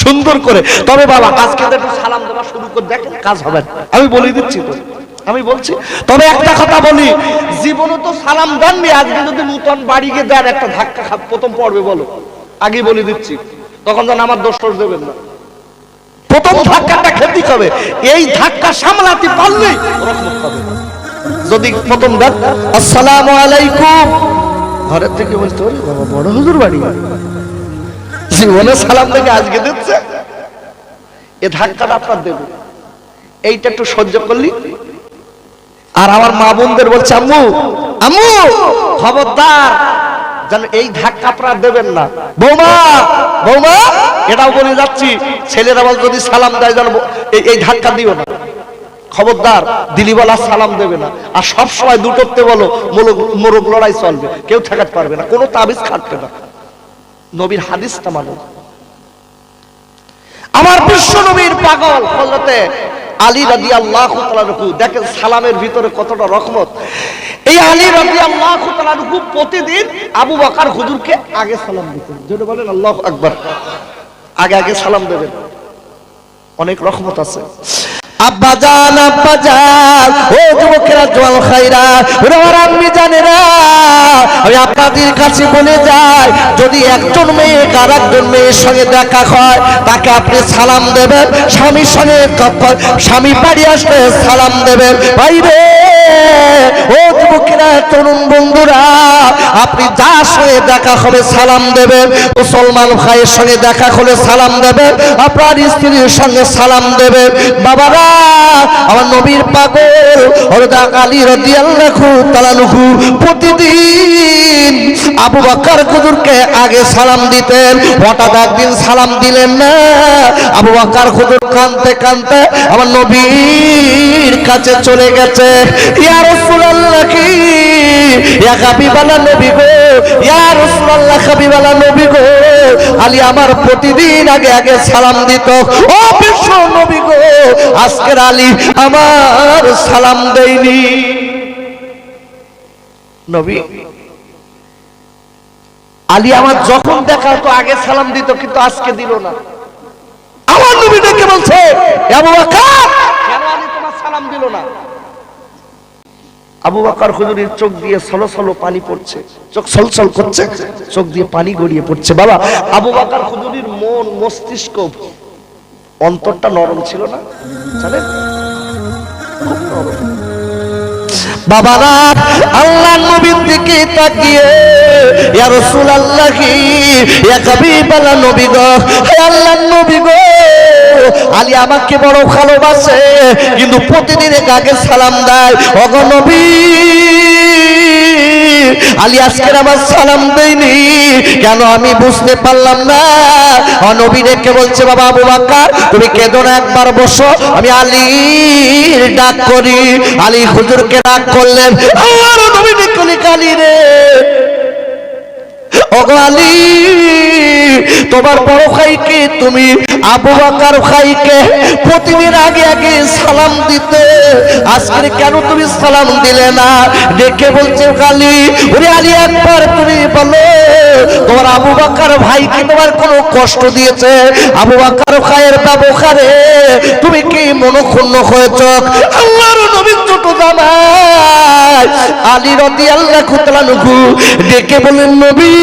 সুন্দর করে। তবে বাবা আজকে একটু সালাম দেওয়া শুরু করে দেখেন, কাজ হবে। আমি বলে দিচ্ছি তো, আমি বলছি। তবে একটা কথা বলি, জীবনে তো সালাম দেননি, আজকে যদি নতুন বাড়ি গিয়ে দেন একটা ধাক্কা প্রথম পড়বে, বলো আগে বলে দিচ্ছি, তখন যেন আমার দোষ দেবেন না। প্রথম ধাক্কাটা খেতে হবে, এই ধাক্কা সামলাতে পারলেই রহমত হবে। যদি প্রথম দেন আসসালামু আলাইকুম, ঘরের থেকে বলতে পারি বাবা বড় হুজুর বাড়ি, জীবনে সালাম থেকে আজকে দিচ্ছে, এ ধাক্কাটা আপনার দেব, এইটা একটু সহ্য করলি। আর আমার মা বোনদের বলছে আম্মু আম্মু খবরদার যেন এই ধাক্কা আপনারা দেবেন না। বৌমা বৌমা এটাও বলে যাচ্ছি, ছেলেরা বল যদি সালাম দেয় যেন এই ধাক্কা দিও না, খবরদার দিলিওয়ালা সালাম দেবে না। আর সব সময় দুটোতে বলো মোরগ লড়াই চলবে, কেউ ঠেকাতে পারবে না, কোনো তাবিজ খাটবে না। নবীর হাদিসটা মানো। আমার বিশ্ব নবীর পাগল হযরতে আলী রাদিয়াল্লাহু তাআলা আনহু, দেখেন সালামের ভিতরে কতটা রহমত। এই আলী রাদিয়াল্লাহু তাআলা আনহু প্রতিদিন আবু বকর হুজুরকে আগে সালাম দিতেন। জোরে বলেন আল্লাহু আকবার। আগে আগে সালাম দেবেন, অনেক রহমত আছে। আব্বাজান আব্বাজান, ও যুবকেরা জওয়াল খাইরা, ওরে আমার আম্মি জানেরা, আমি আপনাদের কাছে বলে যাই, যদি একজন মেয়ে আর একজন মেয়ের সঙ্গে দেখা হয়, তাকে আপনি সালাম দেবেন। স্বামীর সঙ্গে স্বামী বাড়ি আসলে সালাম দেবেন। ভাইরে ও যুবকেরা তরুণ বন্ধুরা, আপনি যার সঙ্গে দেখা হবে সালাম দেবেন। মুসলমান ভাইয়ের সঙ্গে দেখা হলে সালাম দেবেন, আপনার স্ত্রীর সঙ্গে সালাম দেবেন। বাবারা আমার নবীর পাগল হযরত আলী রাদিয়াল্লাহু তাআলা আনহু প্রতিদিন আবু বকর হুজুরকে আগে সালাম দিতেন। হঠাৎ একদিন সালাম দিলেন না, আবু বকর হুজুর কাঁদতে কাঁদতে আমার নবীর কাছে চলে গেছে। ইয়া রাসূলুল্লাহ, কি ইয়া হাবিবাল্লাহ নবী গো, ইয়া রাসূলুল্লাহ হাবিবাল্লাহ নবী গো, আলী আমার প্রতিদিন আগে আগে সালাম দিত। ও বিশ্ব নবী গো, আজকের আলী আমার সালাম দেয়নি। নবী আলী আমার যখন দেখা হতো আগে সালাম দিত, কিন্তু আজকে দিল না। আমার নবী ডেকে বলছে, আবু বকর কেন আলী তোমার সালাম দিল না? আবু বকর হুজুরের চোখ দিয়ে সলসল পানি পড়ছে, চোখ সলসল করছে, চোখ দিয়ে পানি গড়িয়ে পড়ছে। বাবা আবু বকর হুজুরের মন মস্তিষ্ক অন্তরটা নরম ছিল না, জানেন, খুব নরম। বাবারা আল্লাহর নবীর দিকে তাকিয়ে ইয়া রাসূলুল্লাহ, ইয়া হাবিবাল্লাহ নবী গো, হে আল্লাহর নবী গো, আলী আমাকে বড় ভালোবাসে, কিন্তু প্রতিদিন আগে সালাম দেয়। ওগো নবী, আলী আজকের আমার সালাম দেয়নি কেন, আমি বুঝতে পারলাম না। নবী রেখে বলছে, বাবা আবু বকর তুমি কেঁদো না, একবার বসো, আমি আলীর ডাক করি। আলী হুজুরকে ডাক করলেন। আমার নবী দেখলি কালী রে, ওগো আলী, তোমার বড় ভাইকে তুমি আবু বকর ভাইকে প্রতিদিন আগে আগে সালাম দিতে, আজকে কেন তুমি সালাম দিলে না? ডেকে বলছে আলী, ওরে আলী একবার তুমি বলো, তোমার আবু বকর ভাইকে তোমার কোনো কষ্ট দিয়েছে? আবু বকর ভাইয়ের ব্যবহারে তুমি কি মনক্ষুণ্ণ হয়েছ? আল্লাহর নবীর ছোট জামাই আলী রাদিয়াল্লাহু তাআলা আনহু ডেকে বলেন, নবী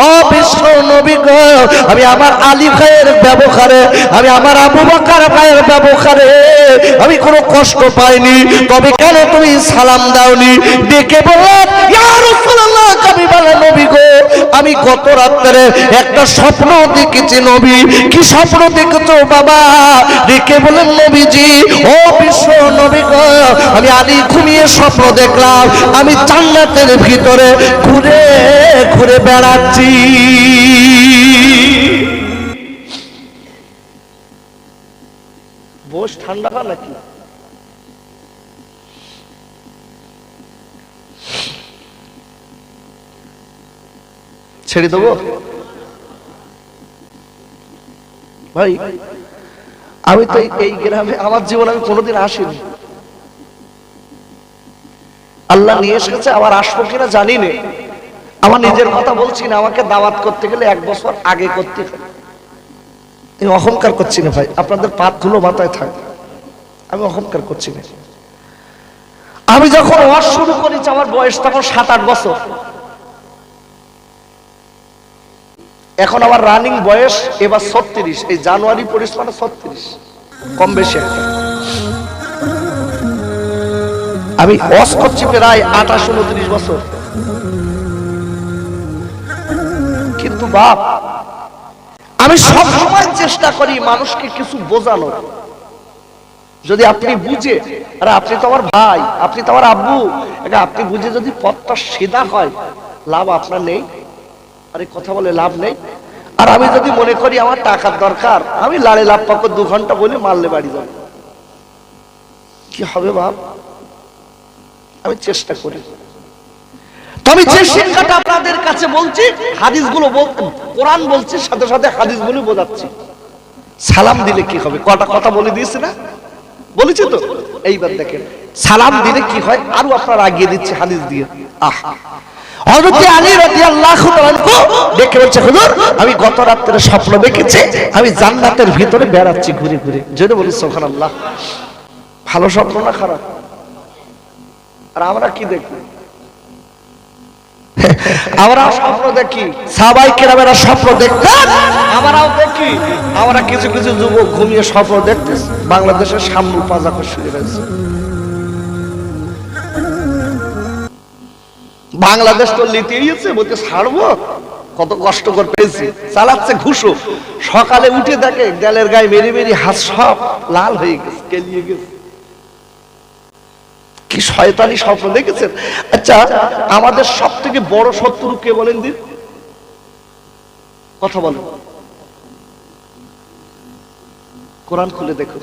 ও বিশ্ব নবী গো, আমি আমার আলী ভাইয়ের ব্যবহারে, আমি আমার আবু বকর ভাইয়ের ব্যবহারে আমি কোনো কষ্ট পাইনি, তবে কেন তুমি সালাম দাওনি? ডেকে বললেন, ইয়া রাসূলুল্লাহ হাবিবাল্লাহ নবী গো, আমি গত রাত্রে একটা স্বপ্ন দেখেছি। নবী কি স্বপ্ন দেখেছো বাবা? ডেকে বলেন, নবীজি ও বিশ্ব নবী গো, আমি আলী ঘুমিয়ে স্বপ্ন দেখলাম আমি জান্নাতের ভিতরে ঘুরে ঘুরে বেড়াচ্ছি। বস ঠান্ডা হয় নাকি? ছেড়ে দেবো ভাই? আমি তো এই গ্রামে আমার জীবনে আমি কোনোদিন আসিনি, আল্লাহ নিয়ে এসেছে, আবার আসবো কিনা জানি না। আমার নিজের কথা বলছি না, আমাকে দাওয়াত করতে গেলে 1 বছর আগে করতে হয়। আমি অহংকার করছি না ভাই, আপনাদের পাত ধুলো মাথায় থাক, আমি অহংকার করছি না। আমি যখন ওয়াজ শুরু করেছি আমার বয়স তখন 7-8 বছর। এখন আমার রানিং বয়স এবার 36, এই জানুয়ারি পড়িস মানে 36, কম বেশি একটা। আমি ওয়াজ করছি প্রায় 28-29 বছর। কিন্তু বাপ, আমি সব সময় চেষ্টা করি মানুষকে কিছু বোঝানোর। যদি আপনি বুঝে, আরে আপনি তো আমার ভাই, আপনি তো আমার আব্বু, আপনি বুঝে যদি পথটা সিধা হয়, লাভ আপনার নেই। আরে কথা বলে লাভ নেই। আর আমি যদি মনে করি আমার টাকার দরকার, আমি লাড়ে লাভ পাকো 2 ঘন্টা বলে মারলে বাড়ি যাব, কি হবে বাপ? আমি চেষ্টা করি। তবে যে শিক্ষাটা আপনাদের কাছে বলছি, হাদিসগুলো কোরআন বলছি, সাথে সাথে হাদিসগুলো বোঝাচ্ছি। সালাম দিলে কি হবে, কটা কথা বলে দিয়েছি না, বলেছি তো? এইবার দেখেন সালাম দিলে কি হয়, আরো আপনারা আগিয়ে দিচ্ছি হাদিস দিয়ে। হযরত আলী রাদিয়াল্লাহু তাআলা দেখে বলছে, হুজুর আমি গত রাতে স্বপ্ন দেখেছি আমি জান্নাতের ভিতরে বেড়াচ্ছি ঘুরে ঘুরে। জোরে বলি সুবহানাল্লাহ। ভালো স্বপ্ন না খারাপ? আর আমরা কি দেখি? আমরা স্বপ্ন দেখি, সাহাবায়ে কেরামেরা স্বপ্ন দেখতেন, আমরাও দেখি। আমরা কিছু কিছু যুবক ঘুমিয়ে স্বপ্ন দেখতেছি বাংলাদেশের সামনে পাজা করে শুয়ে রয়েছে। বাংলাদেশ তো লিতেইছে, বলতে ছাড়বো, কত কষ্ট করে পেয়েছি, চালাচ্ছে ঘুষো। সকালে উঠে দেখে গালের গায়ে মেরে মেরে হাত সব লাল হয়ে গেছে, কেলিয়ে গেছে। কি শয়তানি স্বপ্ন দেখেছেন? আচ্ছা, আমাদের সব থেকে বড় শত্রু কে বলেন দিন? কথা বলেন, কোরআন খুলে দেখুন।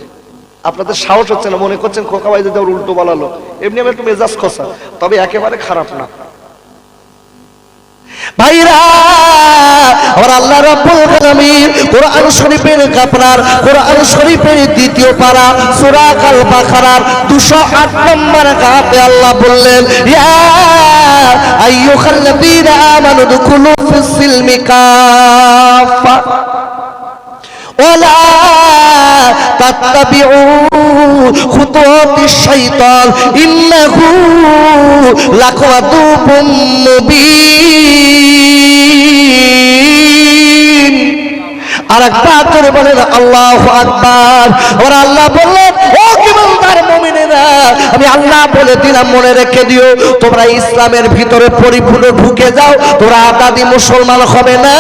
আপনাদের সাহস হচ্ছে না, মনে করছেন খোকা ভাই যদি উল্টো বলালো। এমনি আমি একটু মেজাজ খসা, তবে একেবারে খারাপ না ভাইরা। আর আল্লাহ রাব্বুল আলামিন কোরআন শরীফের আপনার কোরআন শরীফের 2য় পারা সূরা আল বাকারার 208 নম্বর আয়াতে আল্লাহ বললেন, ইয়া আইয়ুহাল্লাযীনা আমানু দুখুলু ফিস সিলমি কাফা ওয়ালা তাত্তাবিউ খুতুওয়াতিশ শাইতান ইন্নাহু লাকুম আদুউম মুবিন। আর একবার করে বলেন আল্লাহু আকবার। আর আল্লাহ বললেন, ও ঈমানদার মুমিনেরা, আমি আল্লাহ বলে দিলাম, মনে রেখে দিও, তোমরা ইসলামের ভিতরে পরিপূর্ণ ঢুকে যাও। তোমরা আদাদি মুসলমান হবে না,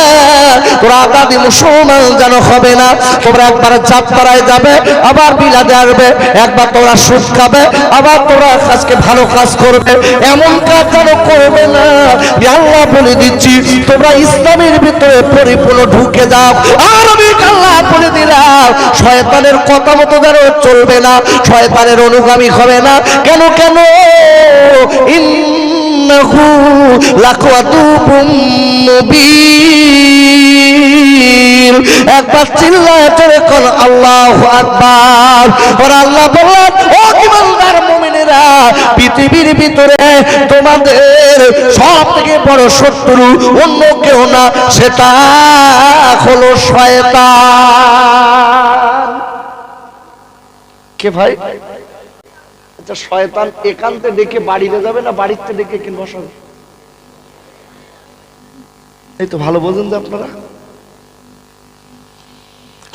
তোমরা আদাদি মুসলমান যেন হবে না। তোমরা একবার যাত্রায় যাবে, আবার বিলাদে আসবে, একবার তোমরা সুদ খাবে, আবার তোমরা আজকে ভালো কাজ করবে, এমন কাজ যেন করবে না। আল্লাহ বলে দিচ্ছি, তোমরা ইসলামের ভিতরে পরিপূর্ণ ঢুকে যাও। আর আমি আল্লাহ বলে দিলাম, শয়তানের কথা মতো যেন চলবে না, শয়তানের অনুগামী হবে না। কেন কেন? ইন্নাহু লাকুম মুবিন। একবার চিল্লায় চলে কর আল্লাহু আকবার। আর আল্লাহ বললেন, ও ঈমানদার মুমিনেরা, পৃথিবীর ভিতরে তোমাদের সব থেকে বড় শত্রু অন্য কেউ না, সেটা হলো শয়তান। কে ভাই? আচ্ছা, শয়তান একান্তে ডেকে বাড়িতে যাবে না বাড়িতে ডেকে কিনে বসাবে? এই তো ভালো বোঝেন যে আপনারা,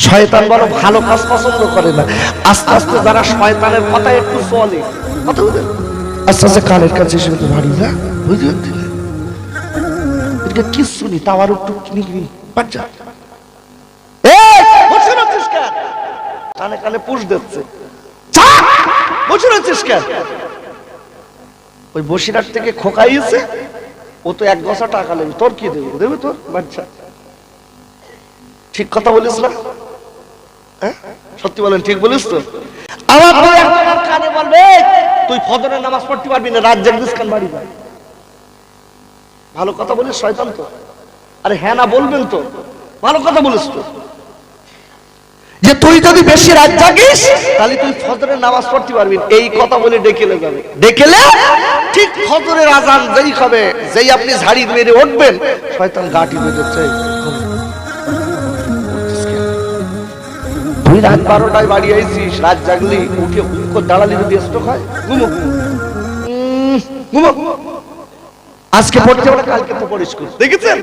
শয়তান বড় ভালো কাজ পছন্দ করে না। আস্তে আস্তে যারা শয়তানের কথা একটু চলে, কথা বুঝলেন, আস্তে আস্তে কানের কাছে এসে বাড়ি যা, বুঝলেন এটা কি শুনি, তাও একটু কিনি বাচ্চা কানে কানে পুষ দিচ্ছে, বসে রয়েছিস কেন? ওই বসিরহাট থেকে খোকাইছে, ও তো 1 গছা টাকা নেবে, তোর কি দেবে? দেবে তোর বাচ্চা। ঠিক কথা বলিস না? হ্যাঁ, সত্যি বলেন, ঠিক বলিস তো? আমার কানে বলবে, তুই ফজরের নামাজ পড়তে পারবি না, রাত জাগিস কেন, বাড়ি যা। ভালো কথা বলিস, শয়তান তো। আরে হ্যাঁ না বলবেন তো, ভালো কথা বলিস তো। যে তুই যদি বেশি রাত জাগিস তাহলে তুই ফজরের নামাজ পড়তে পারবি। এই কথা বলে ডেকেলে যাবে, ডেকেলে ঠিক ফজরের আজান যেই হবে, যেই আপনি ঝাড়ি মেরে উঠবেন, শয়তান গাঁটি বেঁধেছে, তুই রাত 12টায় বাড়ি আইছিস, রাত জাগলি, উঠে দাঁড়ালি যদি স্ট্রোক হয়, ঘুমো ঘুমো, আজকে পড়তে হবে, কালকে তো পড়িস। দেখেছেন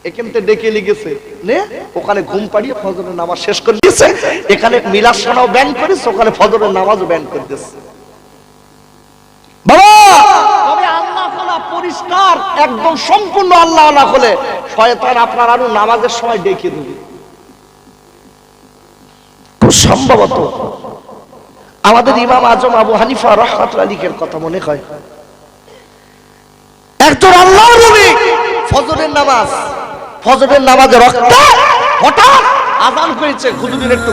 এখান থেকে ডেকে লিখেছে নে, ওখানে ঘুম পাড়িয়ে ফজরের নামাজ শেষ করে দিয়েছে, এখানে মিলাদ শোনাও ব্যান করেছে, ওখানে ফজরের নামাজও ব্যান করে দিয়েছে। বাবা তবে আল্লাহ তাআলা পরিষ্কার একদম সম্পূর্ণ আল্লাহ না হলে শয়তান আপনার আরো নামাজের সময় ডেকে দেবে। খুব সম্ভবত আমাদের ইমাম আজম আবু হানিফা রাহমাতুল্লাহি আলাইহির কথা মনে হয়, একজন আল্লাহর নবী ফজরের নামাজ, ফজরের নামাজে রক্ত হঠাৎ আজান হয়েছে, হুজুরের একটু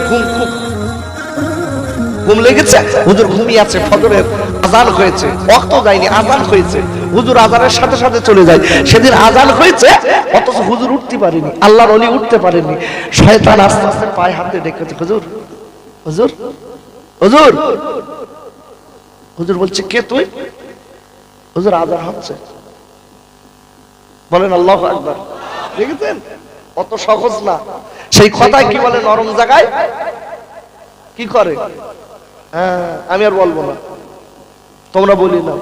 ঘুম লেগেছে, হুজুর ঘুমিয়ে আছে, ফজরের আজান হয়েছে, ওয়াক্ত যায়নি, আজান হয়েছে, হুজুর আজানের সাথে সাথে চলে যায়। সেদিন আজান হয়েছে অথচ হুজুর উঠতে পারেনি, আল্লাহর ওলি উঠতে পারেনি। শয়তান আস্তে আস্তে পায়ে হাত দিয়ে ডেকেছে, হুজুর হুজুর হুজুর। হুজুর বলছে কে তুই? হুজুর আজান হচ্ছে। বলেন আল্লাহু আকবার। দেখেছেন অত সহজ না। সেই কথায় কি বলে, নরম জায়গায় কি করে, হ্যাঁ আমি আর বলবো না, তোমরা বলি না,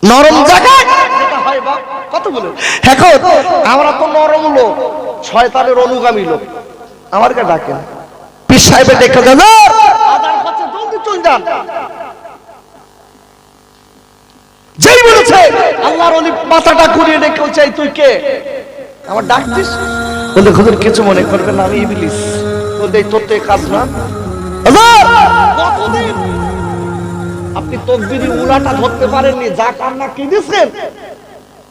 নরম জায়গায় যেটা হয় বা কত বলে। এখন আমরা তো নরম লোক, শয়তানের অনুগামী লোক, আমারকে ডাকেন পীর সাহেবের ডেকে দেন, আজান হচ্ছে জলদি চল যান। যেই বলেছে আল্লাহর ওলি মাথাটা ঘুরিয়ে ডেকে বলছে তুই কে, আমার ডাকছিস? বলে হুজুর কিছু মনে করবেন না, আমি ইবলিস। বলতে তোর তো কাজ না, কতদিন আপনি তাকবীরে উলাটা ধরতে পারেননি, যা কান্না কেঁদেছেন,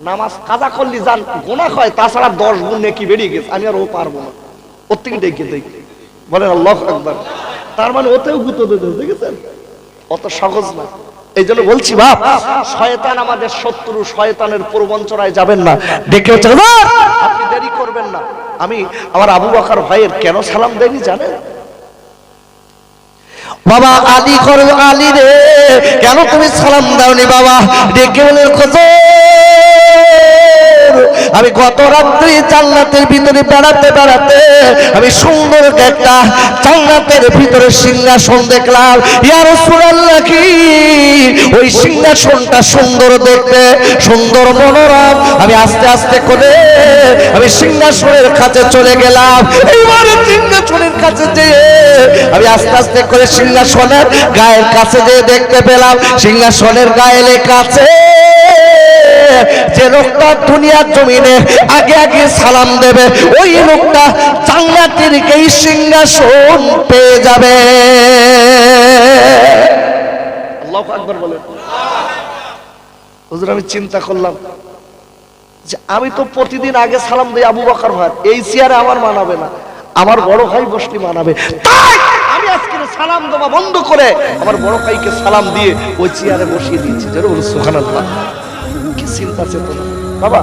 নামাজ কাজা করলি যান গুনাহ হয়, তাছাড়া 10 গুণ নেকি বেরিয়ে গেছে, আমি আর ও পারবো না, ওর থেকে ডেকে দেই। বলেন আল্লাহু আকবার। তার মানে ওতেও গুঁতো দিতে, দেখেছেন অত সহজ না। এই জন্য বলছি বাপ, শয়তান আমাদের শত্রু, শয়তানের প্রবঞ্চনায় যাবেন না, ডেকে হচ্ছে আপনি দেরি করবেন না। আমি আমার আবু বকর ভাইয়ের কেন সালাম দেয়নি জানেন? বাবা আলী করো আলী রে, কেন তুমি সালাম দাওনি বাবা? ডেকে বলে আমি গত রাত্রি জান্নাতের ভিতরে বেড়াতে বেড়াতে আমি সুন্দর একটা জান্নাতের ভিতরে সিংহাসন দেখলাম। ইয়া রাসূলুল্লাহ, কি ওই সিংহাসনটা সুন্দর দেখতে, সুন্দর মনোরম। আমি আস্তে আস্তে করে আমি সিংহাসনের কাছে চলে গেলাম। এইবারে সিংহাসনের কাছে যেয়ে আমি আস্তে আস্তে করে সিংহাসনের গায়ের কাছে যেয়ে দেখতে পেলাম সিংহাসনের গায়ে লেখা আছে যে লোকটা দুনিয়ার জমিনে আগে আগে সালাম দেবে ওই লোকটা জান্নাতের এই সিংহাসন পেয়ে যাবে। আল্লাহু আকবার বলেন। হুজুর আমি চিন্তা করলাম যে আমি তো প্রতিদিন আগে সালাম দিই আবু বকর ভাই, এই চেয়ারে আমার মানাবে না, আমার বড় ভাই বসলি মানাবে, তাই আমি আজকে সালাম দেওয়া বন্ধ করে আমার বড় ভাইকে সালাম দিয়ে ওই চেয়ারে বসিয়ে দিয়েছি। সুবহানাল্লাহ, কি চিন্তা চেতনা বাবা।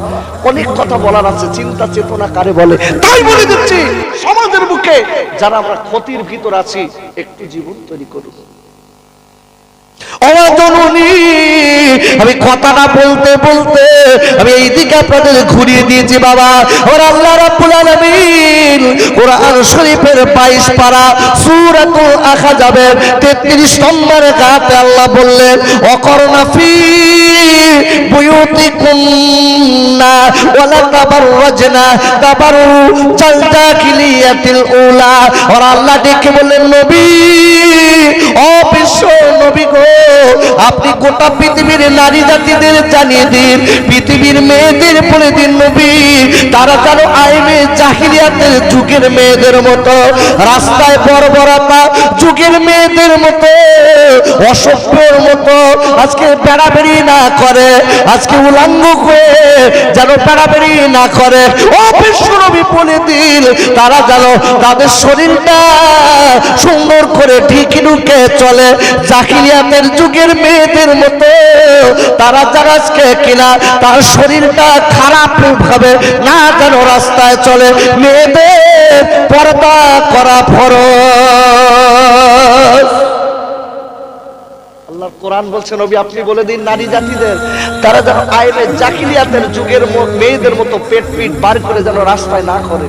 অনেক কথা বলার আছে, চিন্তা চেতনা কারে বলে তাই বলে দিচ্ছি। সমাজের বুকে যারা আমরা ক্ষতির ভিতর আছি, একটু জীবন তৈরি করুন। আমি কথাটা বলতে বলতে আমি এই দিকে আপনাদের ঘুরিয়ে দিয়েছি বাবা। ওর আল্লাহ রাব্বুল আলামিন কোরআন শরীফের 22 পারা সূরাতুল আহজাবের 33 নম্বর আয়াতে আল্লাহ বললেন ওয়াকরনা ফি বুয়ুতিকুন্না ওয়ালা তাবাররাজনা তাবাররুজাল জাহিলিয়াতিল উলা। ওর আল্লাহ ডেকে বললেন নবী, ও বিশ্ব নবী গো, আপনি গোটা পৃথিবীর নারী জাতিদের জানিয়ে দিন, পৃথিবীর মেয়েদের বলে দিন নবী, তারা যেন আইনে জাহিলিয়াতের যুগের মেয়েদের মতো, রাস্তায় বর্বরতা যুগের মেয়েদের মতো, অসভ্যের মতো আজকে বেড়াবেড়ি না করে, আজকে উলঙ্গ হয়ে যেন বেড়াবেড়ি না করে। ও বিশ্ব নবী বলে দিন, তারা যেন তাদের শরীরটা সুন্দর করে ঢেকে ঢুকে চলে, জাহিলিয়াতের যুগের মেয়েদের মতো। তারা যারা আজকে কিনা তার শরীরটা খারাপ ভাবে না যেন রাস্তায় চলে, মেয়েদের পর্দা করা ফরজ। আল্লাহ কোরআন বলছে নবী আপনি বলে দিন নারী জাতিদের তারা যেন আইনে জাকিলিয়াতের যুগের মেয়েদের মতো পেট পিট বার করে যেন রাস্তায় না করে।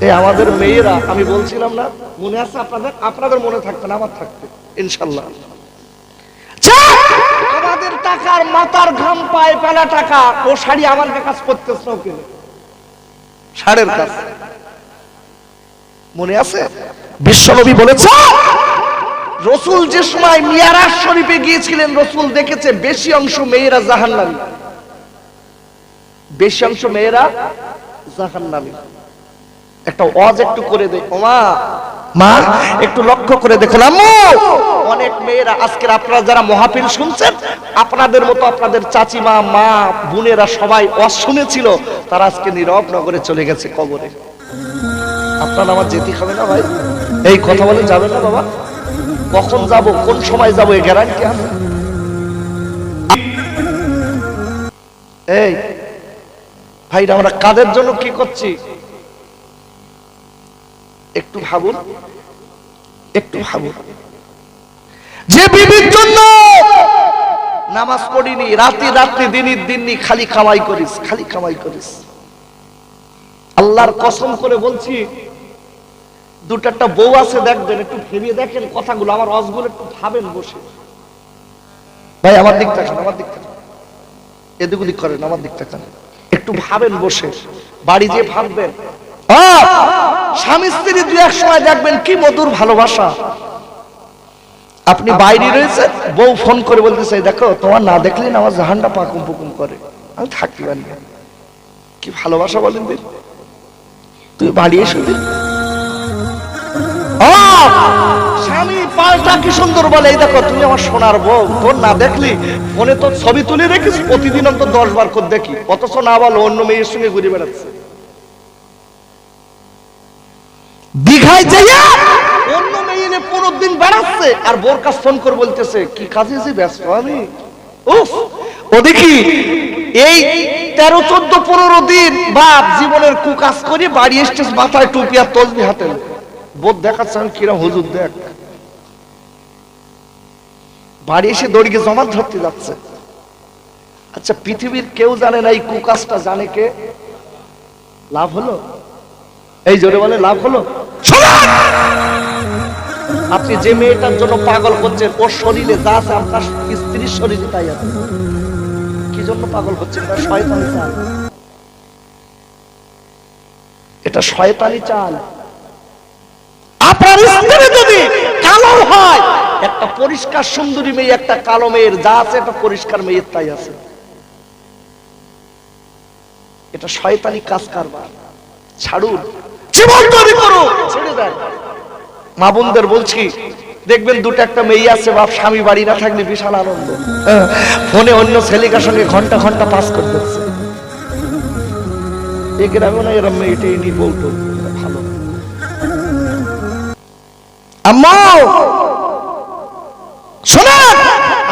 এই আমাদের মেয়েরা, আমি বলছিলাম না, মনে আছে আপনাদের? আপনাদের মনে থাকবে না, আমার থাকবে ইনশাল্লাহ। আমাদের টাকার মাথার ঘাম পায় পেলা টাকা ও শাড়ি আমার কাছ করতেছ না, কেন শাড়ির কাজ মনে আছে? বিশ্বনবী বলেছে রসুল যে সময় মিয়ারাজ শরীফে গিয়েছিলেন রসুল দেখেছে বেশি অংশ মেয়েরা জাহান্নামী, বেশি অংশ মেয়েরা জাহান্নামী। একটা ওয়াজ একটু করে দে ওমা, মা একটু লক্ষ্য করে দেখুন আম্মু, অনেক মেয়েরা আজকের আপনারা যারা মাহফিল শুনছেন আপনাদের মতো আপনাদের চাচিমা মা বোনেরা সবাই ওয়াজ শুনেছিল, তারা আজকে নীরব নগরে চলে গেছে কবরে। আপনারা আমার যেতে হবে না ভাই, এই কথা বলে যাবেন না বাবা। কখন যাব কোন সময় যাব এই গ্যারান্টি আছে? এই ভাই আমরা কাদের জন্য কি করছি একটু ভাবুন, একটু ভাবুন। যে বিবির জন্য নামাজ পড়িনি, রাতে রাতে দিনের দিনই খালি কামাই করিস, খালি কামাই করিস। আল্লাহর কসম করে বলছি দুটা বউ আছে দেখবেন, একটু ভেবে দেখেন কথাগুলো, আমার রসগুলো একটু ভাবেন বসে। ভাই আমার দিক তাকান, আমার দিক তাকান, এদিক ওদিক করেন, আমার দিক তাকান, একটু ভাবেন বসে, বাড়ি যে ভাববেন। স্বামী স্ত্রী দু এক সময় দেখবেন কি মধুর ভালোবাসা। আপনি বাইরে রয়েছেন, বউ ফোন করে বলতেছে দেখো তোমার না দেখলে না আমার জাহানটা পাকুম পুকুম করে, আমি থাকতে পারি না। কি ভালোবাসা বলেন দিন, তুই বাড়ি এসে দিন। স্বামী পাল্টা কি সুন্দর বলে এই দেখো তুমি আমার সোনার বউ, তোর না দেখলি ফোনে তোর ছবি তুলে রেখিস, প্রতিদিন অন্তত 10 বার করে দেখি, অথচ না বলো অন্য মেয়ের সঙ্গে ঘুরে বেড়াচ্ছে। দীঘায় যাইয়া অন্য মেয়ে 15 দিন বেড়াচ্ছে আর বোর কাছে ফোন করে বলতেছে কি কাজে যে ব্যস্ত আমি। উফ, ও দেখি এই 13, 14, 15 দিন বাপ জীবনের কুকাজ করে বাড়ি এসছে, মাথায় টুপি আর তসবি হাতে, বোধ দেখাচ্ছে আমি কিরম হুজুর দেখ। বাড়ি এসে দড়িকে জমা ধরতে যাচ্ছে। আচ্ছা পৃথিবীর কেউ জানে না এই কুকাজটা জানে কে? লাভ হলো? এই জোরে বলে লাভ হলো? আপনি যে মেয়েটার জন্য পাগল করছেন ওর শরীরে যা আছে আপনার স্ত্রীর শরীরে তাই আছে। কি জন্য পাগল করছেন? এটা শয়তানি চাল, এটা শয়তানি চাল। আপনার স্ত্রী যদি কালো হয়, একটা পরিষ্কার সুন্দরী মেয়ে একটা কালো মেয়ের যা আছে একটা পরিষ্কার মেয়ের তাই আছে। এটা শয়তানি কাজ কারবার, ছাড়ুন, জীবন তৈরি করুন, ছেড়ে দেন। মা বোনদের বলছি দেখবেন দুটো একটা মেয়ে আছে বাপ স্বামী বাড়ি না থাকলে বিশাল আনন্দ, ফোনে অন্য ছেলেকার সঙ্গে ঘন্টা ঘন্টা পাস করে দিচ্ছে। এই গ্রামে না এরম মেয়েটাই নি বলতো ভালো। আম্মা শোনেন,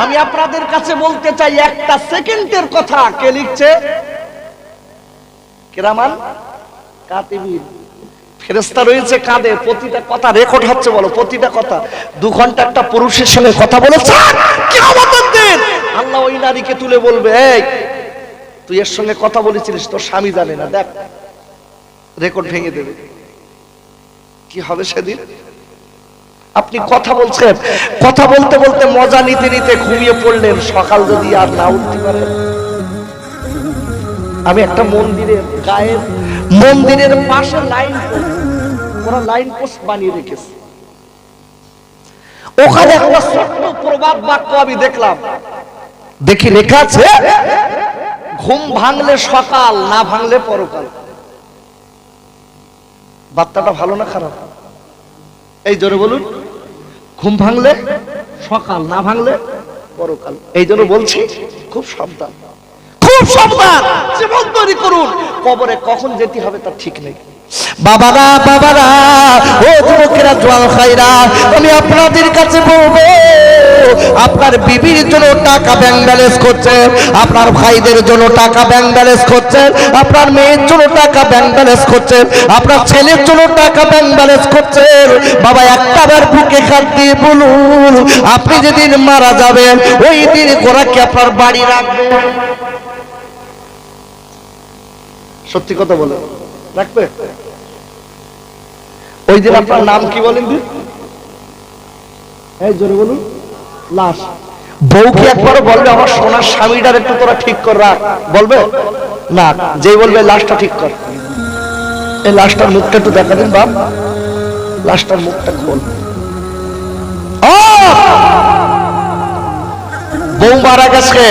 আমি আপনাদের কাছে বলতে চাই একটা সেকেন্ডের কথা। কে লিখছে? কিরামান কাতিবিন, ফেরেশতা রয়েছে কাঁধে, প্রতিটা কথা রেকর্ড হচ্ছে। বলো প্রতিটা কথা। 2 ঘন্টা একটা পুরুষের সঙ্গে কথা বলেছে, কিয়ামতের দিন আল্লাহ ওই নারীকে তুলে বলবে এই তুই এর সঙ্গে কথা বলেছিলিস, তোর স্বামী জানে না, দেখ রেকর্ড ভেঙে দেবে। কি হবে সেদিন? আপনি কথা বলছেন, কথা বলতে বলতে মজা নিতে নিতে ঘুমিয়ে পড়লেন, সকাল যদি আর না উঠতে পারেন। আমি একটা মন্দিরের গায়ের মন্দিরের পাশে লাইন পোস্ট, ওরা লাইন পোস্ট বানিয়ে রেখেছে, ওখানে একটা ছোট্ট প্রবাদ বাক্য আমি দেখলাম। দেখি লেখা আছে ঘুম ভাঙলে সকাল, না ভাঙলে পরকাল। বার্তাটা ভালো না খারাপ? এই জোরে বলুন। ঘুম ভাঙলে সকাল, না ভাঙলে পরকাল। এই জন্য বলছি খুব সাবধান, খুব সাবধান, জীবন তৈরি করুন। কবরে কখন যেতে হবে তার ঠিক নেই। বাবারা বাবারা, ও যুবকেরা, জোয়ান ভাইরা, আমি আপনাদের কাছে বলবো আপনার বিবির জন্য টাকা ব্যাংক ব্যালেন্স করছেন, আপনার ভাইদের জন্য টাকা ব্যাংক ব্যালেন্স করছেন, আপনার মেয়ের জন্য টাকা ব্যাংক ব্যালেন্স করছেন, আপনার ছেলের জন্য টাকা ব্যাংক ব্যালেন্স করছেন। বাবা একটাবার বুকে হাত দিয়ে বলুন, আপনি যেদিন মারা যাবেন ওই দিন ওরা কি আপনার বাড়ি রাখবে? সত্যি কথা বলে রাখবে? ওই দিন আপনার নাম কি বলেন? এই জোরে বলুন। লাশ। বউ কি একবারও বলবে আমার সোনার স্বামীটার একটু তোরা ঠিক কর রাখ? বলবে না। যেই বলবে লাশটা ঠিক কর, এই লাশটার মুখটা একটু দেখা দিন বাপ, লাশটার মুখটা খোল। বউ মারা গেছে,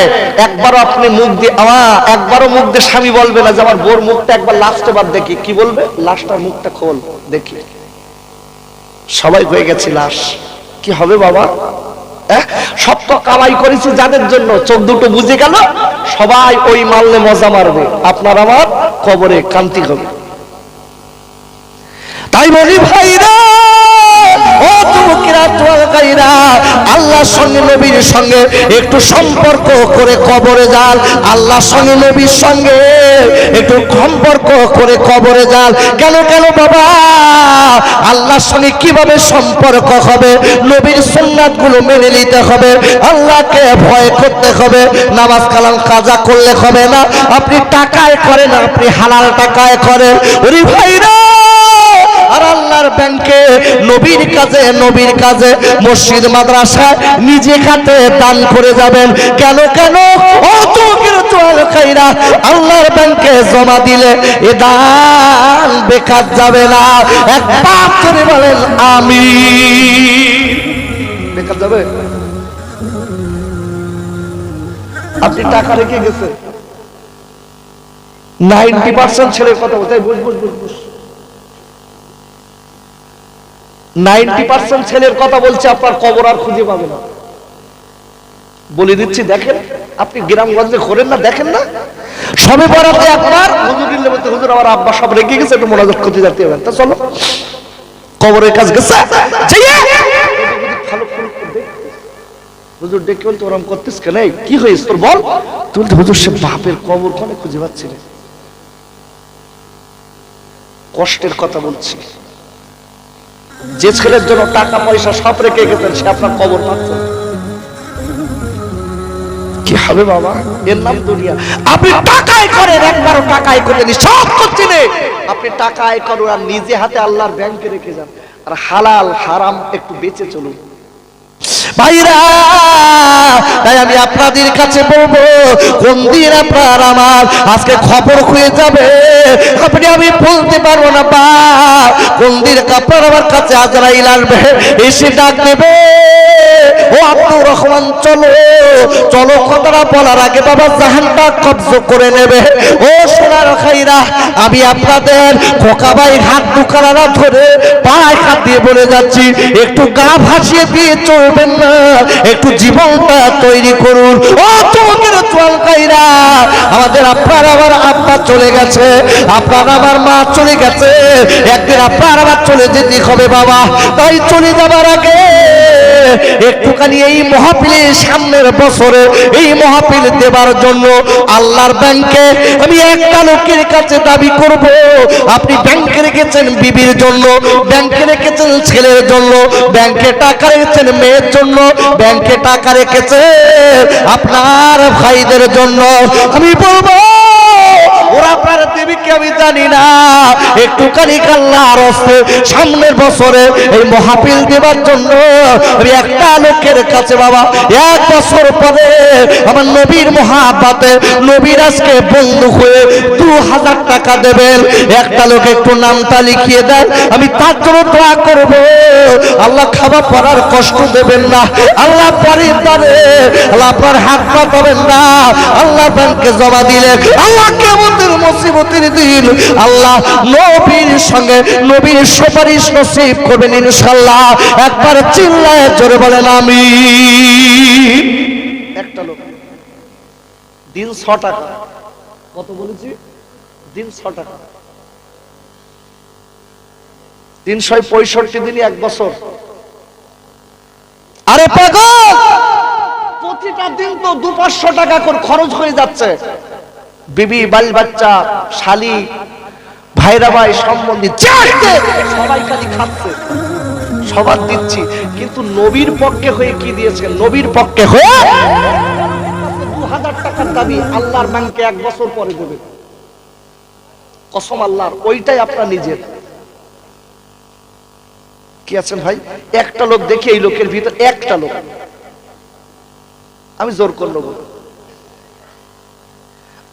একবারও আপনি মুখ দিয়ে একবারও মুখ দিয়ে স্বামী বলবে না যে আমার বউর মুখটা একবার লাস্টে বার দেখি। কি বলবে? লাশটার মুখটা খোল দেখি। সবাই হয়ে গেছে লাশ। কি হবে বাবা? সব তো কামাই করেছি যাদের জন্য, চোখ দুটো বুঝে গেল সবাই ওই মারলে মজা মারবে, আপনার আমার কবরে কান্তি হবে। তাই বলি ভাইরা, ও যুবকেরা, তোয়ালকারীরা, আল্লাহর সঙ্গে নবীর সঙ্গে একটু সম্পর্ক করে কবরে যান। আল্লাহর সঙ্গে নবীর সঙ্গে একটু সম্পর্ক করে কবরে যান। কেন কেন বাবা? আল্লাহর সঙ্গে কিভাবে সম্পর্ক হবে? নবীর সুন্নাতগুলো মেনে নিতে হবে, আল্লাহকে ভয় করতে হবে। নামাজ কালাম কাজা করলে হবে না। আপনি টাকায় করেন, আপনি হালাল টাকায় করেন। ওরে ভাইরা, আর আল্লাহর ব্যাংকে নবীর কাজে মসজিদ মাদ্রাসায় নিজে খাতে দান করে যাবেন। কেন কেন? ও তোয়ালকারীরা, আল্লাহর ব্যাংকে জমা দিলে এ দান বেকার যাবে না। একবার করে বলেন আমিন। বেকার যাবে? আপনি টাকা রেখে গেছেন, 90% ছেলের কথা বলতে 90% ছেলের কথা বলছে, আপনার কবর আর খুঁজে পাবে না। বলে দিচ্ছি, দেখেন আপনি গ্রামগঞ্জে করেন না, দেখেন না সবে বরাতে একবার হুজুর বলতে, হুজুর আমার আব্বা সব রেখে গেছে, একটু মোনাজাত করতে যেতে হবে। তা চলো কবরের কাজ গেছে, হুজুর ডেকে বলতে ওরম করতিস কেন? কি হয়েছে তোর বল? তুই বলতে, হুজুর সে বাপের কবর কোনে খুঁজে পাচ্ছি না। কষ্টের কথা বলছি। যে ছেলের জন্য টাকা পয়সা সব রেখে গেছেন, সে আপনার কবর পাচ্ছে। কি হবে বাবা? এর নাম দুনিয়া। আপনি টাকায় করেন, একবারও টাকায় করে সব করছেন। আপনি টাকায় করুন আর নিজে হাতে আল্লাহর ব্যাংকে রেখে যান। আর হালাল হারাম একটু বেঁচে চলুন ভাইরা। তাই আমি আপনাদের কাছে বলবো, কোন দিন আপনার আমার আজকে খবর হয়ে যাবে আপনি আমি বলতে পারবো না। বা কোন দিন আপনার আমার কাছে আজরাইল আসবে, এসে ডাক দেবে, ও আব্দুর রহমান চলো চলো। কথাটা বলার আগে বাবা জাহানটা কবজ করে নেবে। ও সোনার খাইরা, আমি আপনাদের খোকা ভাই হাত দুখানা ধরে পায়ে হাত দিয়ে বলে যাচ্ছি, একটু গা ভাসিয়ে দিয়ে চলবেন না, একটু জীবনটা তৈরি করুন। ও তোমাদের তোয়ালকারীরা, আমাদের আপনার আমার আব্বা চলে গেছে, আপনার আমার মা চলে গেছে, একদিন আপনার আবার চলে যেতে হবে বাবা। তাই চলে যাবার আগে একটুখানি এই মাহফিলের সামনের বছরে এই মাহফিল দেবার জন্য আল্লাহর ব্যাংকে আমি একটা লোকের কাছে দাবি করব, আপনি ব্যাংকে রেখেছেন বিবির জন্য, ব্যাংকে রেখেছেন ছেলের জন্য, ব্যাংকে টাকা রেখেছেন মেয়ের জন্য, ব্যাংকে টাকা রেখেছেন আপনার ভাইদের জন্য। আমি বলবো, ওরা আপনার দেবীকে আমি জানি না, একটুখানি আল্লাহর রাস্তে সামনের বছরে এই মাহফিল দেবার জন্য আমি একটা লোকের কাছে বাবা 1 বছর পরে আমার নবীর মহাব্বতে নবীর আজকে বন্ধু হয়ে 2000 টাকা দেবেন। একটা লোক একটু নামটা লিখিয়ে দেন, আমি তার জন্য দোয়া করব। আল্লাহ খাওয়া পড়ার কষ্ট দেবেন না, আল্লাহ পরিবারে আল্লাহ আপনার হাত পাবেন না। আল্লাহ ব্যাংকে জমা দিলে আল্লাহ কিয়ামতের মুসিবতের দিন আল্লাহ নবীর সঙ্গে নবীর সুপারিশ নসিব করবেন ইনশাআল্লাহ। একবার চিল্লায় জোরে বলেন আমিন। একটা লোক দিন 6 টাকা, কত বলেছি? দিন 6 টাকা, 365 দিনই 1 বছর, আরে পাগল, প্রতিটা দিন তো 200-500 টাকা করে খরচ হয়ে যাচ্ছে। বিবি, বাল বাচ্চা, শালি, ভাইরা ভাই সম্বন্ধী সবাই খালি খাচ্ছে, সবার দিচ্ছি, কিন্তু নবীর পক্ষে হয়ে কি দিয়েছেন? নবীর পক্ষে হয়ে 2000 টাকার দাবি আল্লাহর ব্যাংকে 1 বছর পরে দেবে, কসম আল্লাহর, ওইটাই আপনার নিজের। কি আছেন ভাই? একটা লোক দেখি, এই লোকের ভিতর একটা লোক, আমি জোর করে নেব,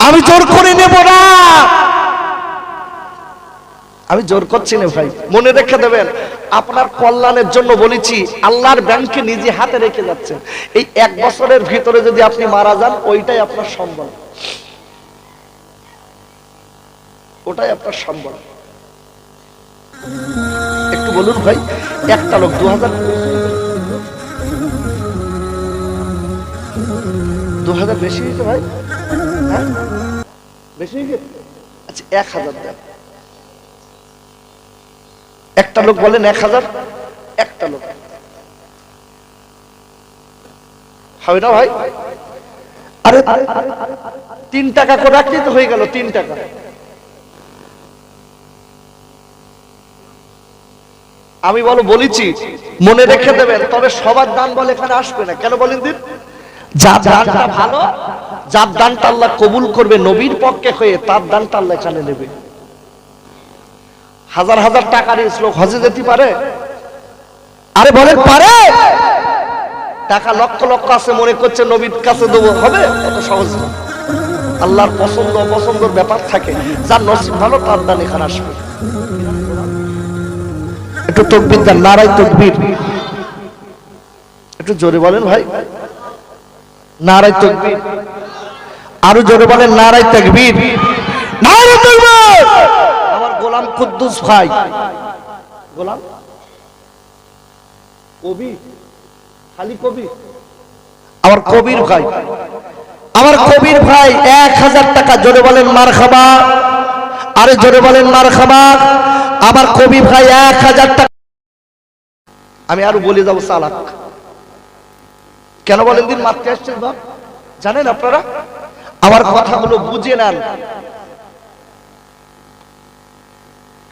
আমি জোর করে নেব না, আমি জোর করছি না ভাই। মনে রেখে দেবেন, আপনার কল্যাণের জন্য বলেছি, আল্লাহর ব্যাংকে নিজে হাতে রেখে যাচ্ছেন। এই 1 বছরের ভিতরে যদি আপনি মারা যান, ওইটাই আপনার সম্বল, ওটাই আপনার সম্বল। একটু বলুন ভাই, একটা লোক 2000 বেশি হয়েছে ভাই? হ্যাঁ বেশি হয়ে গেছে। আচ্ছা 1000 দেন। একটা লোক বলেন 1000, একটা লোক হবে না ভাই? আরে 3 টাকা করে রাখলেই তো হয়ে গেল, 3 টাকা। আমি বলেছি, মনে রেখে দেবেন, তবে সবার দান বলে এখানে আসবে না। কেন বলেন দিন? যার দানটা ভালো, যার দানটা আল্লাহ কবুল করবে নবীর পক্ষে হয়ে, তার দানটা আল্লাহ এখানে নেবে। হাজার হাজার টাকার লোক হজে যেতে পারে? আরে বলেন পারে? টাকা লক্ষ লক্ষ আছে, মনে করছে নবীর কাছে দেবো, হবে? এত সহজ না। আল্লাহর পছন্দ অপছন্দের ব্যাপার থাকে, যার নসিব ভালো তার দান এখানে আসবে। একটু তাকবীর দেন, নারায়ে তাকবীর। একটু জোরে বলেন ভাই, নারায়ে তাকবীর। আরো জোরে বলেন, নারায়ে তাকবীর, নারায়ে তাকবীর। আমার গোলাম কুদ্দুস ভাই, গোলাম কবি, খালি কবি, আমার কবির ভাই, আমার কবির ভাই 1000 টাকা। জোরে বলেন মারহাবা, আরে জোরে বলেন মারহাবা। আমার কবি ভাই 1000 টাকা। আমি আরো বলে যাবো চালাক, কেন বলেন দিন? মারতে আসছেন বাপ, জানেন আপনারা? আমার কথাগুলো বুঝে নেন।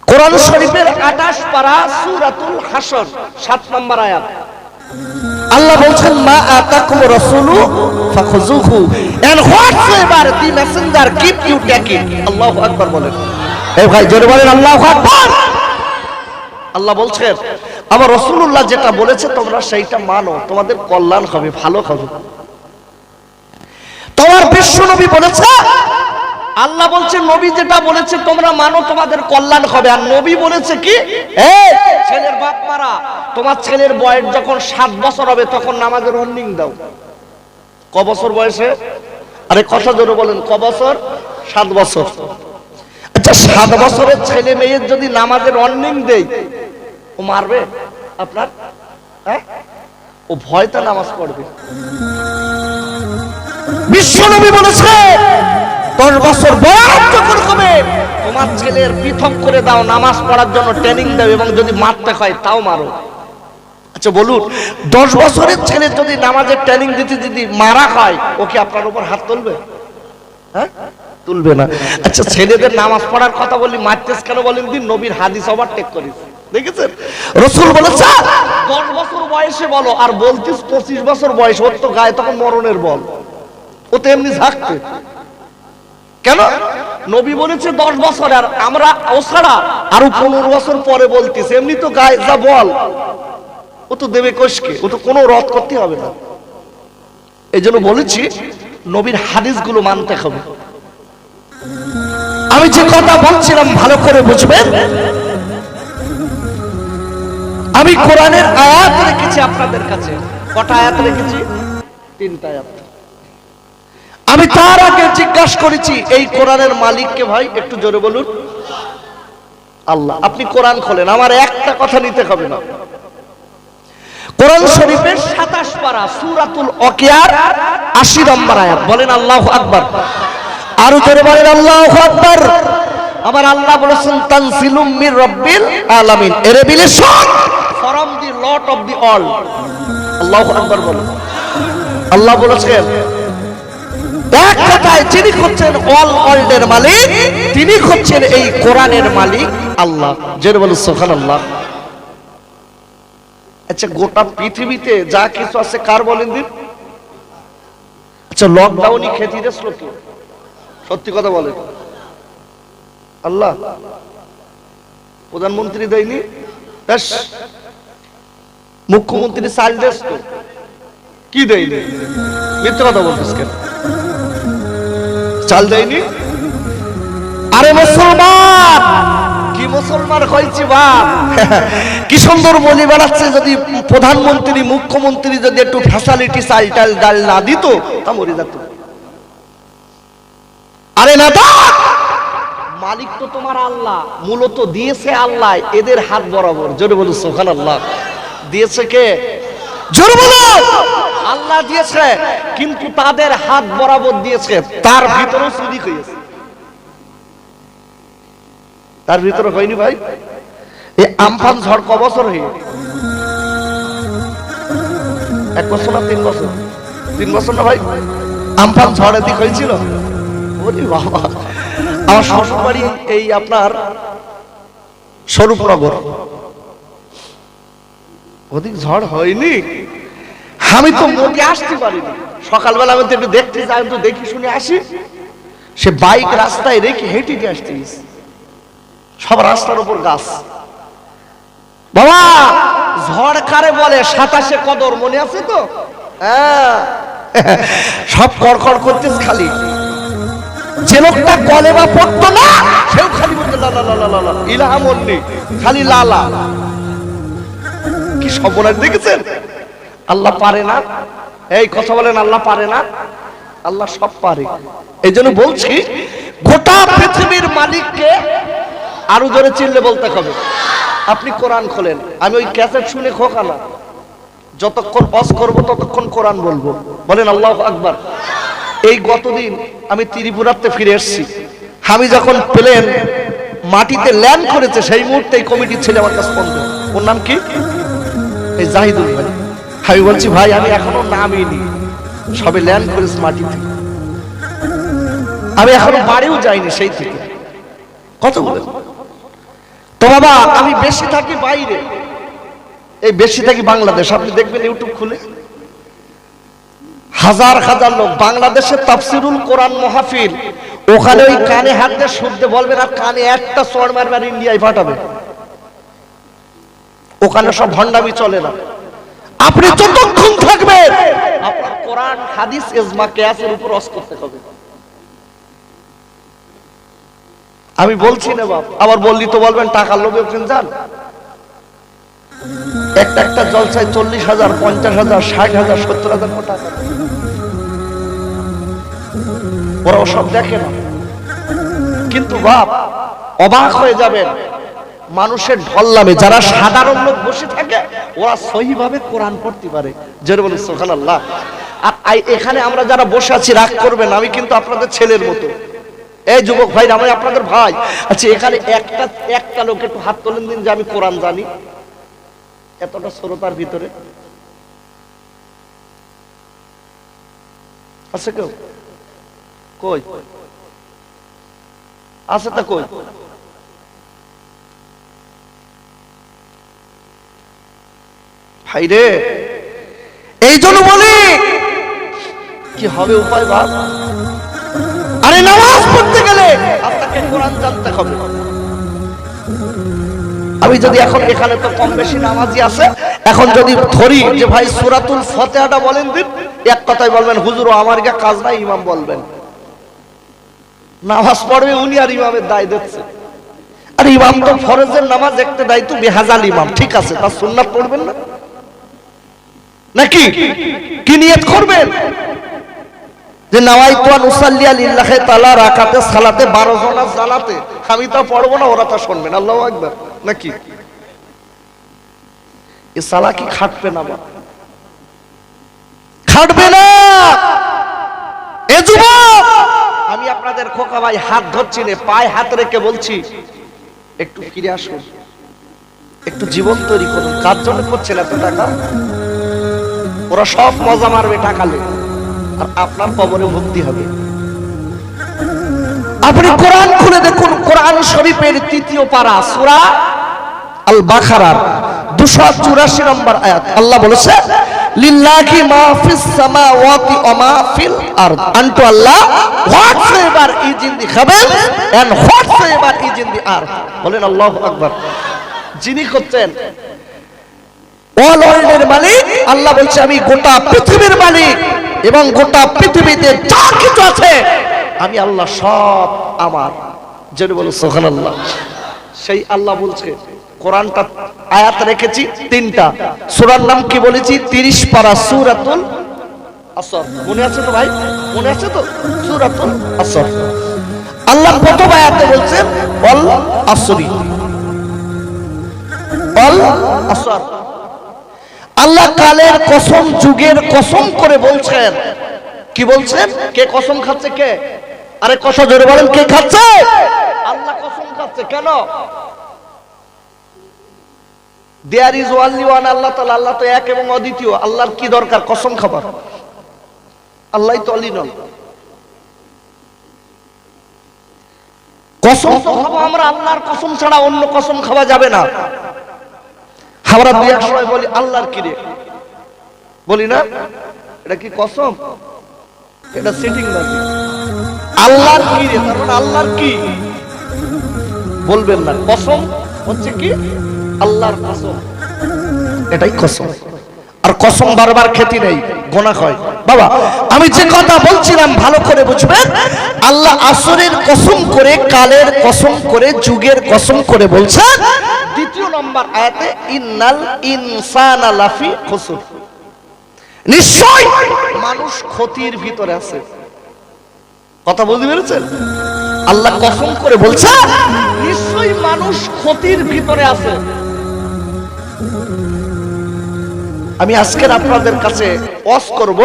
কোরআন শরীফের 28 পারা সূরাতুল হাসর 7 নম্বর আয়াত, আল্লাহ বলছেন, মা আতাকুম রাসূলু ফাখুযুহু and whatsoever the messenger give you take it. আল্লাহু আকবার বলেন। এই ভাই জোরে বলেন আল্লাহু আকবার। আল্লাহ বলছেন, আমার রাসূলুল্লাহ যেটা বলেছে তোমরা সেইটা মানো, তোমাদের কল্যাণ হবে, ভালো হবে। তোমার বিশ্ব নবী বলেছে, আল্লাহ বলছে নবী যেটা বলেছে তোমরা মানো, তোমাদের কল্যাণ হবে। আর নবী বলেছে কি, এই ছেলের বাপ মারা, তোমার ছেলের বয়স যখন 7 বছর হবে তখন নামাজের ওয়ার্নিং দাও। ক বছর বয়সে? আরে কথা জোরে বলেন, ক বছর? 7 বছর। আচ্ছা 7 বছরের ছেলে মেয়ের যদি নামাজের ওয়ার্নিং দেই, ও মারবে আপনার? হ্যাঁ, ও ভয়তে নামাজ পড়বে। বিশ্ব নবী বলেছে 10 বছর বয়স যখন হবে তোমার ছেলের পৃথক করে দাও, নামাজ পড়ার জন্য ট্রেনিং দাও, এবং যদি মারতে হয় তাও মারো। আচ্ছা বলুন, 10 বছরের ছেলে যদি নামাজের ট্রেনিং দিতে যদি মারা হয়, ও কি আপনার উপর হাত তুলবে? হ্যাঁ, তুলবে না। আচ্ছা ছেলেদের নামাজ পড়ার কথা বলি, মারতেস কেন বলেন দিন? নবীর হাদিস ওভারটেক করিস, দেখেছেন? রাসূল বলেছে 10 বছর বয়সে বলো, আর বলতিস 25 বছর বয়স, ওর তো গায়ে তখন মরণের বল, ও তো এমনি ঝাঁকতে। কেন? নবী বলেছে 10 বছর, আর আমরা ও ছাড়া আরো 15 বছর পরে বলতিস, এমনি তো গায়ে যা বল, ও তো দেবে কোষকে, ও তো কোনো রদ করতে হবে না। এই জন্য বলেছি নবীর হাদিসগুলো মানতে হবে। আমি যে কথা বলছিলাম ভালো করে বুঝবেন। আমি কোরআনের আয়াত রেখেছি আপনাদের কাছে। কটা আয়াত রেখেছি? 3টা আয়াত। আমি তার আগে জিজ্ঞাসা করেছি এই কোরআনের মালিককে। ভাই একটু জোরে বলুন আল্লাহ। আপনি কোরআন খোলেন, আমার একটা কথা নিতে হবে না। কোরআন শরীফের 27 পারা সূরাতুল ওয়াকিয়ার 80 নম্বর আয়াত, বলেন আল্লাহু আকবার। আরো জোরে বলেন আল্লাহু আকবার। আমার আল্লাহ বলেছেন তানজিলুম মির রাব্বিল আলামিন, a revelation from the lord of the all. আল্লাহু আকবার বলো। আল্লাহ বলেছেন এক কথায় যিনি হচ্ছেন অল ওয়ার্ল্ডের মালিক, তিনি হচ্ছেন এই কোরআনের মালিক আল্লাহ। জেনে বলো সুবহানাল্লাহ। আচ্ছা, গোটা পৃথিবীতে যা কিছু আছে কার বলেন দিন? আচ্ছা, লকডাউনই খেতে দিয়েছিল কি? সত্যি কথা বলেন। আল্লাহ। প্রধানমন্ত্রী দেয়নি? বেশ, মুখ্যমন্ত্রী চাল দেশ তো কি দেয়নি? মিথ্যা কথা বলছিস কেন? চাল দেয়নি? আরে মুসলমান, কি মুসলমান হয়েছি বাপ, কি সুন্দর বলি বেড়াচ্ছে। যদি প্রধানমন্ত্রী মুখ্যমন্ত্রী যদি একটু ফ্যাসিলিটি চাল টাল ডাল না দিত তা মরে যেত। আরে না, মালিক তো তোমার আল্লাহ, মূলত দিয়েছে আল্লাহ, এদের হাত বরাবর। জোরে বলো সুবহানাল্লাহ। দিয়েছে কে? জোরে বলো। আল্লাহ দিয়েছে, কিন্তু তাদের হাত বরাবর দিয়েছে। তার ভিতরে চুরি হয়েছে, তার ভিতরে হয়নি ভাই। এই আমফান ঝড় ক বছর হয়ে? 1 বছর না 3 বছর? 3 বছর না ভাই? আমফান ঝড় এদিক হয়েছিল? ওরে বাবা, আমার শ্বশুর বাড়ি এই আপনার স্বরূপনগর, ওদিক ঝড় হয়নি। আমি তো মোটে আসতে পারিনি। সকালবেলা আমি তো একটু দেখতে যাই, তো দেখি শুনে আসি, সে বাইক রাস্তায় রেখে হেঁটে দিয়ে আসতে, সব রাস্তার উপর গাছ। বাবা, ঝড় কারে বলে? 27 কদর, মনে আছে তো? হ্যাঁ, সব কড়কড় করতেছ খালি। যে লোকটা কলেমা পড়তো না সেও খালি বলতো লা লা লা লা লা, ইলাহা মন্নি, খালি লালা। কি সর্বনাশ দেখেছেন? আল্লাহ পারে না? এই কথা বলেন, আল্লাহ পারে না? আল্লাহ সব পারে। এই জন্য বলছি, গোটা পৃথিবীর মালিককে আরো জোরে চিল্লে বলতে হবে। আপনি কোরআন খোলেন, আমি ওই ক্যাসেট শুনে খোকা না, যতক্ষণ পাস করব ততক্ষণ কোরআন বলবো। বলেন আল্লাহু আকবার। এই গতদিন আমি ত্রিপুরাতে ফিরে এসেছি। আমি যখন প্লেন মাটিতে ল্যান্ড করেছে, সেই মুহূর্তে এই কমিটির ছেলে আমার কাছে ফোন দেয়। ওর নাম কি? এই জাহিদুল ভাই। আমি বলছি ভাই, আমি এখনো নামই নি, সবে ল্যান্ড করেছি মাটিতে, আমি এখনো বাড়িও যাইনি সেই থেকে। কত বলেন তো বাবা, আমি বেশি থাকি বাইরে, এই বেশি থাকি বাংলাদেশ। আপনি দেখবেন ইউটিউব খুলে হাজার হাজার লোক বাংলাদেশের তাফসিরুল কোরআন মাহফিল, ওখানে ওই কানে হাত দিয়ে শুনতে বলবেন, আর কানে একটা চড় মারবার ইন্ডিয়ায় পাঠাবে। ওখানে সব ভণ্ডামি চলে না। আপনি যতক্ষণ থাকবেন আপনার কোরআন হাদিস ইজমা কিয়াসের উপর ওয়াজ করতে হবে। আমি বলছি না বাপ, আবার বললি তো বলবেন টাকার লোভে ওখানে যান। একটা একটা জলসায় 40,000, 50,000, 60,000, 70,000 টাকা। ওরা সব দেখে না, কিন্তু বাপ অবাক হয়ে যাবেন, মানুষের ঢল্লামে যারা সাধারণ লোক বসে থাকে, ওরা সহিভাবে কোরআন পড়তে পারে। জোরে বলুন সুবহানাল্লাহ। আর এখানে আমরা যারা বসে আছি, রাগ করবেন, আমি কিন্তু আপনাদের ছেলের মতো। এই যুবক ভাই, আমি আপনাদের ভাই। আচ্ছা, এখানে একটা লোক একটু হাত তোলেন দিন যে আমি কোরআন জানি, এতটা শ্রোতার ভিতরে আছে কেউ? কই আছে তা? কই? ভাই রে, এই জন্য বলি কি হবে উপায় বাপ? আরে নামাজ পড়তে গেলে আপনাকে কোরআন জানতে হবে। আমি যদি এখন এখানে তো কম বেশি নামাজি আছে, এখন যদি ধরি যে ভাই সূরাতুল ফাতিহাটা বলেন দিন, এক কথায় বলবেন হুজুর আমার গা কাজ নাই, ইমাম বলবেন। নামাজ পড়বে উনি, আর ইমামের দায় দিচ্ছে। আর ইমাম তো ফরজের নামাজ একটা দায়িত্ব, বেহাজাল ইমাম, ঠিক আছে, তার সুন্নাত পড়বেন না নাকি? কি নিয়ত করবেন যে নাওয়াইতু আন উসাল্লি লিল্লাহি তাআলা রাকাতে সালাতে 12 জনাজ জালাতে, আমি তা পড়বো না, ওরা তা শুনবেন। আল্লাহু আকবার নাকি? এ সালা কি খাটবে না বাবা? খাটবে না। এ যুবক, আমি আপনাদের খোকা ভাই হাত ধরছি না, পায়ে হাত রেখে বলছি একটু ফিরে আসুন, একটু জীবন তৈরি করুন। কার জন্য করছেন এত টাকা? ওরা সব মজা মারবে টাকালে, আর আপনার কবরে ভক্তি হবে। আপনি কোরআন খুলে দেখুন, কোরআন শরীফের 3য় পারা সূরা আল বাকারার 284 নম্বর আয়াত। আল্লাহ বলেছে লিল্লাহি মা ফিস সামাওয়াতি ওয়া মা ফিল আরদ, unto Allah whatsoever is in the heaven and whatsoever is in the earth. বলেন আল্লাহু আকবার। যিনি করছেন অল ওয়ার্ল্ডের মালিক, আল্লাহ বলছে আমি গোটা পৃথিবীর মালিক, এবং গোটা পৃথিবীতে যা কিছু আছে আমি আল্লাহ সব আমার। যেটা বলো সুবহানাল্লাহ। সেই আল্লাহ বলছে, কোরআনটা আয়াত রেখেছি 3টা, সূরার নাম কি বলেছি? 30 পারা সূরাতুল আসর। মনে আছে তো ভাই? মনে আছে তো? সূরাতুল আসর। আল্লাহ প্রথম আয়াতে বলছেন ওয়াল আসরি, ওয়াল আসর। আল্লাহ কালের কসম, যুগের কসম করে বলছেন। কি বলছেন? কে কসম খাচ্ছে? কে? আরে কথা জোরে বলেন, কে খাচ্ছে? আল্লাহ কসম খাচ্ছে। কেন? দেয়ার ইজ ওয়ানলি ওয়ান আল্লাহ তাআলা, আল্লাহ তো এক এবং অদ্বিতীয়। আল্লাহর কি দরকার কসম খাবার? আল্লাহই তো অলি নন। কসম তো খাবো আমরা, আল্লাহর কসম ছাড়া অন্য কসম খাওয়া যাবে না। আমরা দুই এক সময় বলি আল্লাহর কি রে, বলি না? এটা কি কসম? এটা সিটিং বাজি। আল্লাহর কি রে, তার মানে আল্লাহর কি বলবেন না। কসম হচ্ছে কি? আল্লাহর কসম, এটাই কসম। আর কসম বারবার খেতে নেই, গোনাহ হয়। বাবা আমি যে কথা বলছিলাম ভালো করে বুঝবেন। আল্লাহ আসরের কসম করে, কালের কসম করে, যুগের কসম করে বলছেন 2 নম্বর আয়াতে ইন্নাল ইনসানা লাফি খুসর, নিশ্চয় মানুষ ক্ষতির ভিতরে আছে। কথা বুঝতে পেরেছেন? আল্লাহ কসম করে বলছে নিশ্চয়ই মানুষ ক্ষতির ভিতরে আছে। আমি আজকের আপনাদের কাছে ওয়াজ করব।